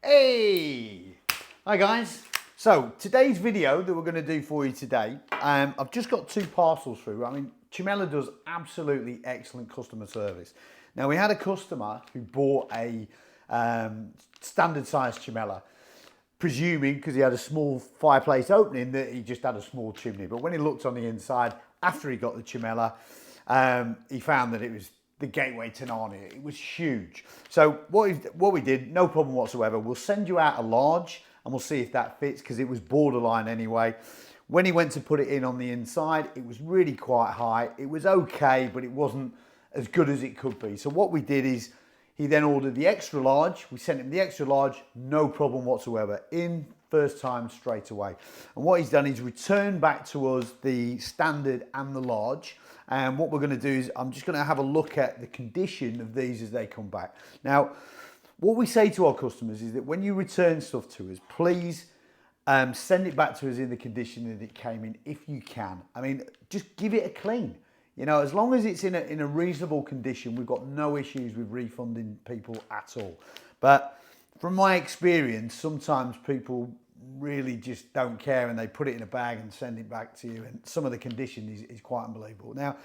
Hey! Hi guys. So today's video that we're going to do for you today, I've just got 2 parcels through. I mean, Chimella does absolutely excellent customer service. Now we had a customer who bought a standard size Chimella, presuming because he had a small fireplace opening that he just had a small chimney. But when he looked on the inside, after he got the Chimella, he found that it was the gateway to Narnia. It was huge. So what we did, no problem whatsoever. We'll send you out a large and we'll see if that fits because it was borderline anyway. When he went to put it in on the inside, it was really quite high. It was okay, but it wasn't as good as it could be. So what we did is he then ordered the extra large. We sent him the extra large, no problem whatsoever, in first time straight away. And what he's done is returned back to us the standard and the large. And what we're going to do is I'm just going to have a look at the condition of these as they come back. Now, what we say to our customers is that when you return stuff to us, please send it back to us in the condition that it came in if you can. I mean, just give it a clean. You know, as long as it's in a reasonable condition, we've got no issues with refunding people at all. But from my experience, sometimes people really just don't care and they put it in a bag and send it back to you, and some of the condition is quite unbelievable. Now,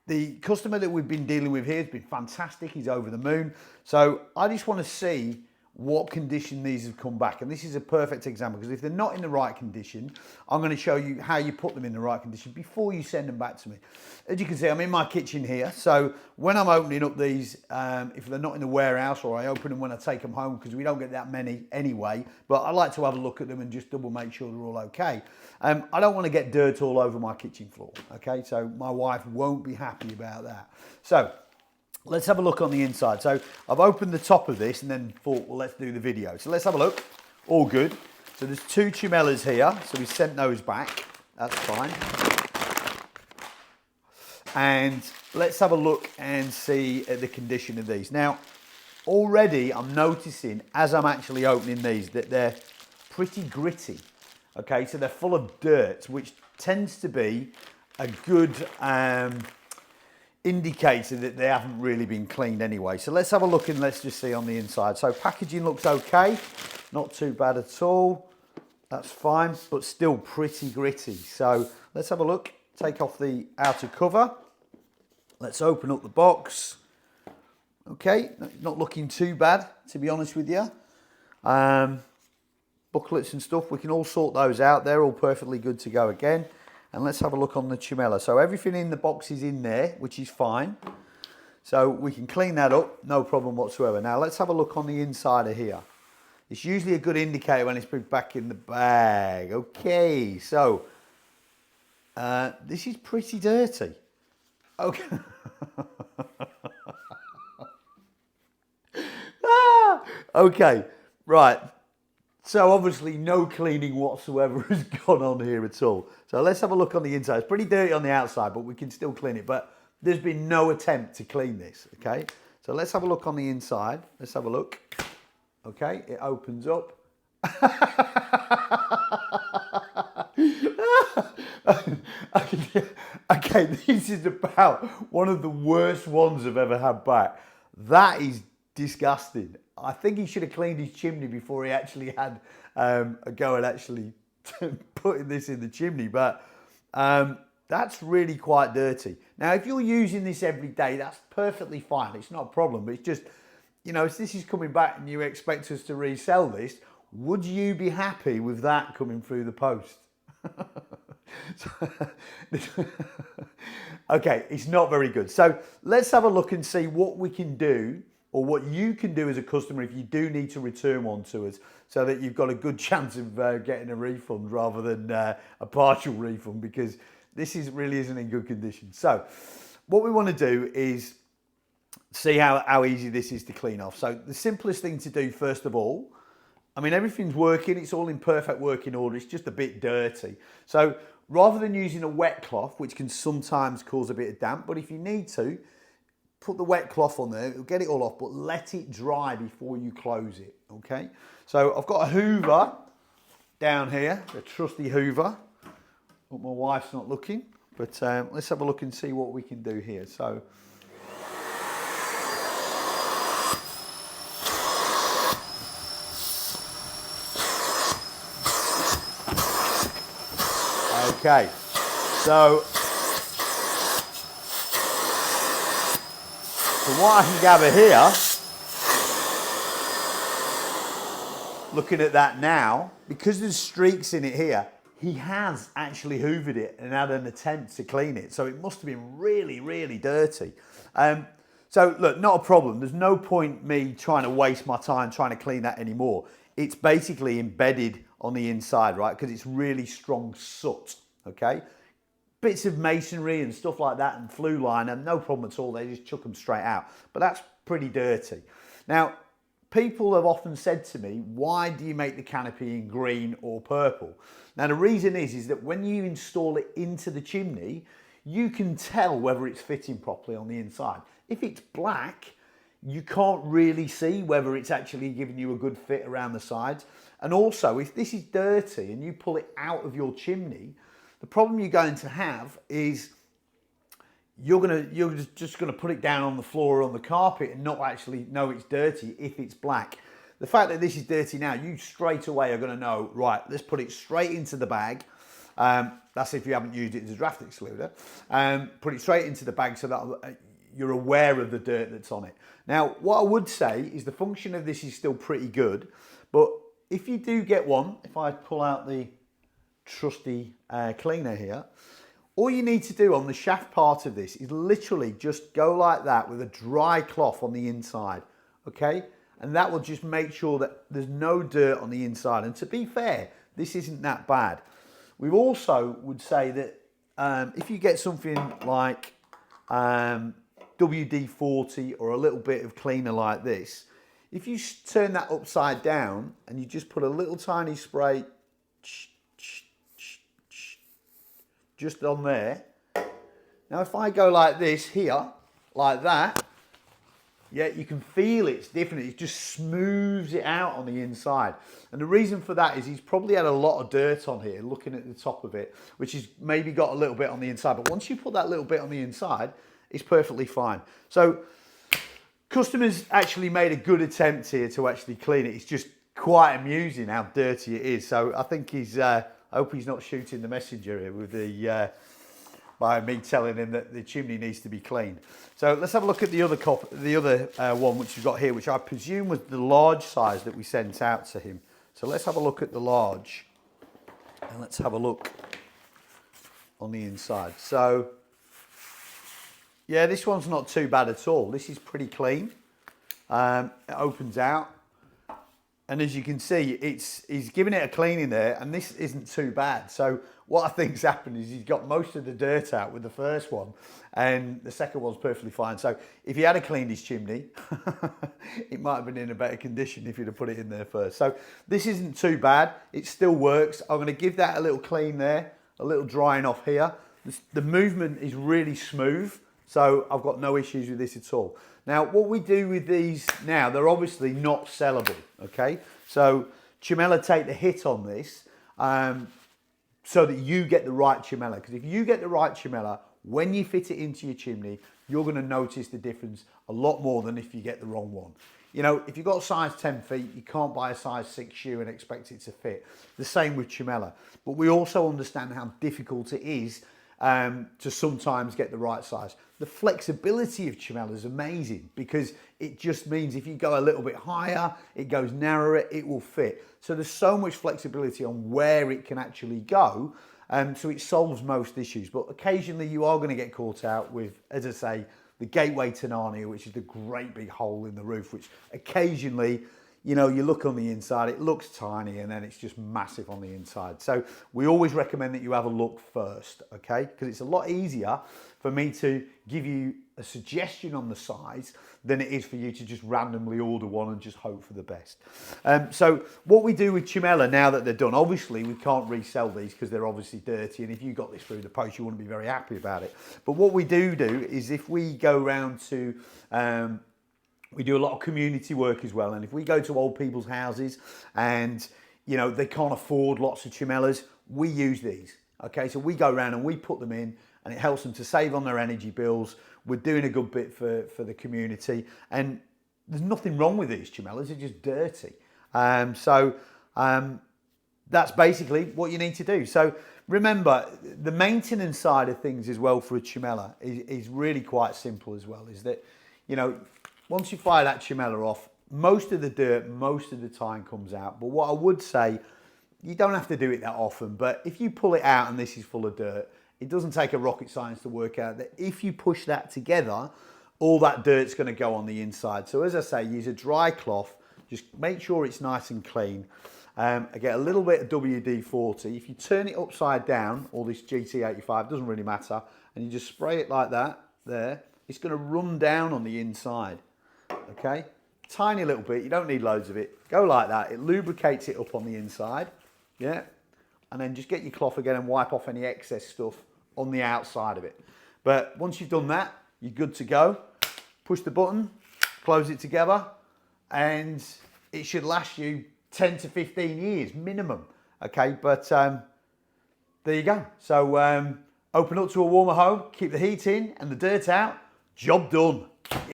the customer that we've been dealing with here has been fantastic. He's over the moon. So I just want to see what condition these have come back, and this is a perfect example because if they're not in the right condition, I'm going to show you how you put them in the right condition before you send them back to me. As you can see, I'm in my kitchen here, so when I'm opening up these, if they're not in the warehouse, or I open them when I take them home because we don't get that many anyway, but I like to have a look at them and just double make sure they're all okay. I don't want to get dirt all over my kitchen floor, okay, so my wife won't be happy about that. So let's have a look on the inside. So I've opened the top of this and then thought, well, let's do the video. So let's have a look. All good. So there's 2 Chimellas here. So we sent those back. That's fine. And let's have a look and see at the condition of these. Now, already I'm noticing as I'm actually opening these that they're pretty gritty. Okay, so they're full of dirt, which tends to be a good indicator that they haven't really been cleaned anyway. So let's have a look and let's just see on the inside. So packaging looks okay, not too bad at all. That's fine, but still pretty gritty. So let's have a look. Take off the outer cover. Let's open up the box. Okay, not looking too bad, to be honest with you. Booklets and stuff, we can all sort those out. They're all perfectly good to go again. And let's have a look on the Chimella. So everything in the box is in there, which is fine. So we can clean that up, no problem whatsoever. Now let's have a look on the inside of here. It's usually a good indicator when it's put back in the bag. Okay, so this is pretty dirty. Okay. Okay, right. So obviously no cleaning whatsoever has gone on here at all. So let's have a look on the inside. It's pretty dirty on the outside, but we can still clean it. But there's been no attempt to clean this, okay? So let's have a look on the inside. Let's have a look. Okay, it opens up. Okay, this is about one of the worst ones I've ever had back. That is disgusting. I think he should have cleaned his chimney before he actually had a go at actually putting this in the chimney, but that's really quite dirty. Now, if you're using this every day, that's perfectly fine. It's not a problem, but it's just, you know, if this is coming back and you expect us to resell this, would you be happy with that coming through the post? Okay, it's not very good. So let's have a look and see what we can do, or what you can do as a customer if you do need to return one to us, so that you've got a good chance of getting a refund rather than a partial refund, because this really isn't in good condition. So what we want to do is see how easy this is to clean off. So the simplest thing to do, first of all, I mean, everything's working, it's all in perfect working order, it's just a bit dirty. So rather than using a wet cloth, which can sometimes cause a bit of damp, but if you need to, put the wet cloth on there, it'll get it all off, but let it dry before you close it, okay? So I've got a Hoover down here, a trusty Hoover. But my wife's not looking, but let's have a look and see what we can do here. So Okay, so from what I can gather here, looking at that now, because there's streaks in it here, he has actually hoovered it and had an attempt to clean it. So it must have been really, really dirty. So look, not a problem. There's no point me trying to waste my time trying to clean that anymore. It's basically embedded on the inside, right? Because it's really strong soot, okay? Bits of masonry and stuff like that and flue liner, no problem at all. They just chuck them straight out. But that's pretty dirty. Now, people have often said to me, why do you make the canopy in green or purple? Now, the reason is that when you install it into the chimney, you can tell whether it's fitting properly on the inside. If it's black, you can't really see whether it's actually giving you a good fit around the sides. And also, if this is dirty and you pull it out of your chimney, the problem you're going to have is you're just gonna put it down on the floor or on the carpet and not actually know it's dirty if it's black. The fact that this is dirty now, you straight away are gonna know, right, let's put it straight into the bag. That's if you haven't used it as a draft excluder. Put it straight into the bag so that you're aware of the dirt that's on it. Now, what I would say is the function of this is still pretty good, but if you do get one, if I pull out the trusty cleaner here, all you need to do on the shaft part of this is literally just go like that with a dry cloth on the inside, okay? And that will just make sure that there's no dirt on the inside. And to be fair, this isn't that bad. We also would say that if you get something like WD-40 or a little bit of cleaner like this, if you turn that upside down and you just put a little tiny spray just on there. Now if I go like this here, like that, yeah, you can feel it's different. It just smooths it out on the inside. And the reason for that is he's probably had a lot of dirt on here, looking at the top of it, which has maybe got a little bit on the inside. But once you put that little bit on the inside, it's perfectly fine. So customers actually made a good attempt here to actually clean it. It's just quite amusing how dirty it is. So I think I hope he's not shooting the messenger here with by me telling him that the chimney needs to be cleaned. So let's have a look at the other one which we've got here, which I presume was the large size that we sent out to him. So let's have a look at the large and let's have a look on the inside. So yeah, this one's not too bad at all. This is pretty clean. It opens out. And as you can see, he's giving it a cleaning there, and this isn't too bad. So what I think's happened is he's got most of the dirt out with the first one, and the second one's perfectly fine. So if he had cleaned his chimney, it might have been in a better condition if he'd have put it in there first. So this isn't too bad. It still works. I'm going to give that a little clean there, a little drying off here. The movement is really smooth, so I've got no issues with this at all. Now, what we do with these now, they're obviously not sellable, okay? So Chimella take the hit on this so that you get the right Chimella. Because if you get the right Chimella, when you fit it into your chimney, you're going to notice the difference a lot more than if you get the wrong one. You know, if you've got a size 10 feet, you can't buy a size 6 shoe and expect it to fit. The same with Chimella. But we also understand how difficult it is to sometimes get the right size. The flexibility of Chimella is amazing because it just means if you go a little bit higher, it goes narrower, it will fit. So there's so much flexibility on where it can actually go, so it solves most issues. But occasionally you are going to get caught out with, as I say, the gateway to Narnia, which is the great big hole in the roof, which occasionally, you know, you look on the inside, it looks tiny and then it's just massive on the inside. So we always recommend that you have a look first, okay? Because it's a lot easier for me to give you a suggestion on the size than it is for you to just randomly order one and just hope for the best. So what we do with Chimella now that they're done, obviously we can't resell these because they're obviously dirty, and if you got this through the post, you wouldn't be very happy about it. But what we do is if we go round to, we do a lot of community work as well, and if we go to old people's houses and, you know, they can't afford lots of Chimellas, we use these, okay? So we go around and we put them in, and it helps them to save on their energy bills. We're doing a good bit for the community, and there's nothing wrong with these Chimellas, they're just dirty. That's basically what you need to do. So remember, the maintenance side of things as well for a Chimella is really quite simple as well. Is that, you know, once you fire that Chimella off, most of the dirt, most of the time comes out. But what I would say, you don't have to do it that often, but if you pull it out and this is full of dirt, it doesn't take a rocket science to work out that if you push that together, all that dirt's going to go on the inside. So as I say, use a dry cloth, just make sure it's nice and clean. I get a little bit of WD-40. If you turn it upside down, or this GT85, doesn't really matter, and you just spray it like that, there, it's going to run down on the inside, okay? Tiny little bit, you don't need loads of it. Go like that, it lubricates it up on the inside, yeah? And then just get your cloth again and wipe off any excess stuff on the outside of it. But once you've done that, you're good to go. Push the button, close it together, and it should last you 10 to 15 years minimum, okay? But there you go. So open up to a warmer home, keep the heat in and the dirt out, job done.